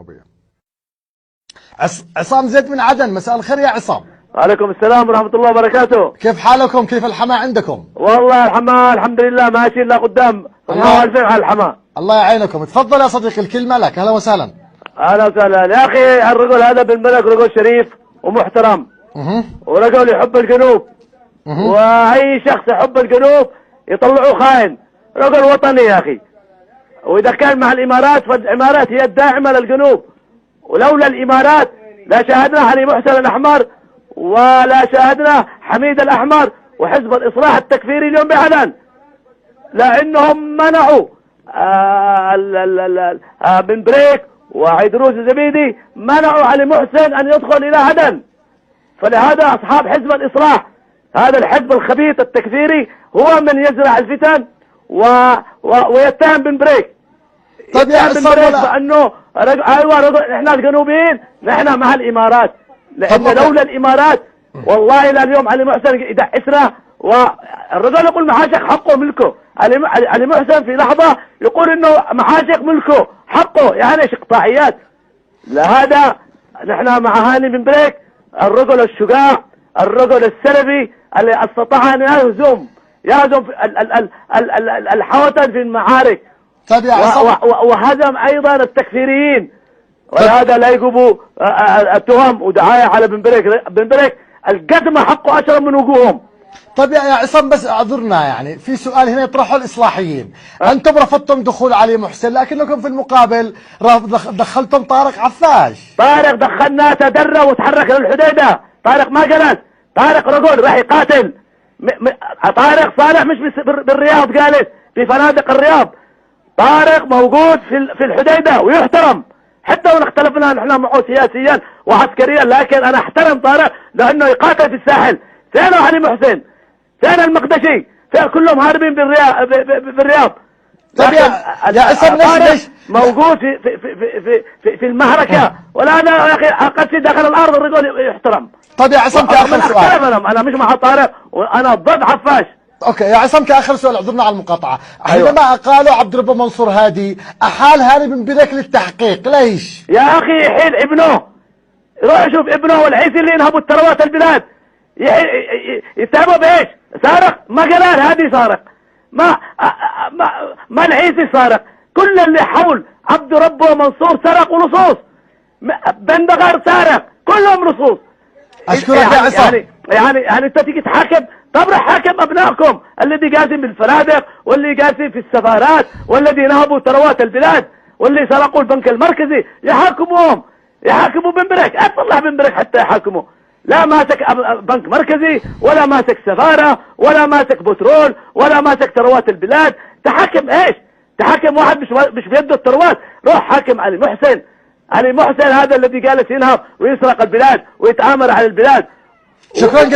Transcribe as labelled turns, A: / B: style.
A: طبيعي. عصام زيد من عدن، مساء الخير يا عصام.
B: وعليكم السلام ورحمة الله وبركاته.
A: كيف حالكم؟ كيف الحماة عندكم؟
B: والله الحماة الحمد لله ماشي إلا قدام. الله ألفين على الحماة.
A: الله يعينكم. تفضل يا صديقي الكلمة لك. أهلا وسهلا.
B: أهلا وسهلا يا أخي. الرجل هذا بن ملك رجل شريف ومحترم، ورجل يحب الجنوب، وأي شخص يحب الجنوب يطلعوه خاين. رجل وطني يا أخي، وإذا كان مع الإمارات فالإمارات هي الداعمة للجنوب، ولولا الإمارات لا شاهدنا علي محسن الأحمر ولا شاهدنا حميد الأحمر وحزب الإصلاح التكفيري اليوم بعدن، لأنهم منعوا بن بريك وعيدروس الزبيدي، منعوا علي محسن أن يدخل إلى عدن. فلهذا أصحاب حزب الإصلاح، هذا الحزب الخبيث التكفيري، هو من يزرع الفتن ويتهم بن بريك.
A: طيب يا عصام،
B: بأنه ايوه احنا الجنوبيين نحن مع الامارات، لان لولا الامارات والله الى اليوم علي محسن يدعسنا. والرجل يقول محاشق حقه ملكه. علي محسن في لحظه يقول انه محاشق ملكه حقه، يعني اقطاعيات. لهذا نحن مع هاني بن بريك، الرجل الشجاع، الرجل السلبي اللي استطاع ان يهزم الحوثن في المعارك.
A: طيب يا عصام،
B: وهزم ايضا التكفيريين، ولهذا لا يجيبوا التهم ودعايه على بن بريك. بن بريك القدمه حقه اشرب من وجوههم.
A: طيب يا عصام، بس اعذرنا، يعني في سؤال هنا يطرحه الاصلاحيين. انتم رفضتم دخول علي محسن، لكنكم في المقابل دخلتم طارق عفاش.
B: طارق دخلنا تدرى وتحرك للحديده. طارق ما جلس، طارق رجل راح يقاتل. طارق صالح مش بالرياض جالس في فنادق الرياض. طارق موجود في الحديدة ويحترم، حتى وان اختلفنا نحن معه سياسيا وعسكريا، لكن انا احترم طارق لانه يقاتل في الساحل. فين علي محسن؟ فين المقدشي؟ فين؟ كلهم هاربين بالرياض.
A: طيب يا عصام، ليش
B: موجود في المعركة، ولا انا يا اخي اقصي داخل الارض الرجل يحترم.
A: طيب يا عصام، كاخر سؤال،
B: انا مش مع طارق وانا ضد عفاش.
A: اوكي يا عصام، كاخر سؤال، اعذرنا على المقاطعه.
B: أيوة.
A: حينما قالوا عبد الرب منصور هادي احال هاني بن بريك للتحقيق، ليش؟
B: يا اخي يحيل ابنه، روح شوف ابنه والعيسي اللي ينهبوا الثروات البلاد يتهموا بايش؟ سارق؟ ما قلال هادي سارق، ما العيسي سارق، كل اللي حول عبد رب ومنصور سرق ولصوص. بندغر سارق، كلهم لصوص.
A: اشكرك يا عصام.
B: يعني انت تيجي تحاكم، طب روح حاكم ابنائكم الذي قاسم بالفنادق، واللي قاسم في السفارات، والذي نهبوا ثروات البلاد، واللي سرقوا البنك المركزي، يحاكموا بن بريك. اطلع بن بريك حتى يحاكموا. لا ماسك بنك مركزي، ولا ماسك سفارة، ولا ماسك بترول، ولا ماسك ثروات البلاد. تحاكم ايش؟ تحاكم واحد مش بيده الثروات. روح حاكم علي محسن. علي محسن هذا الذي جالس ينهب ويسرق البلاد ويتآمر على البلاد.
A: شكرا جزيلا.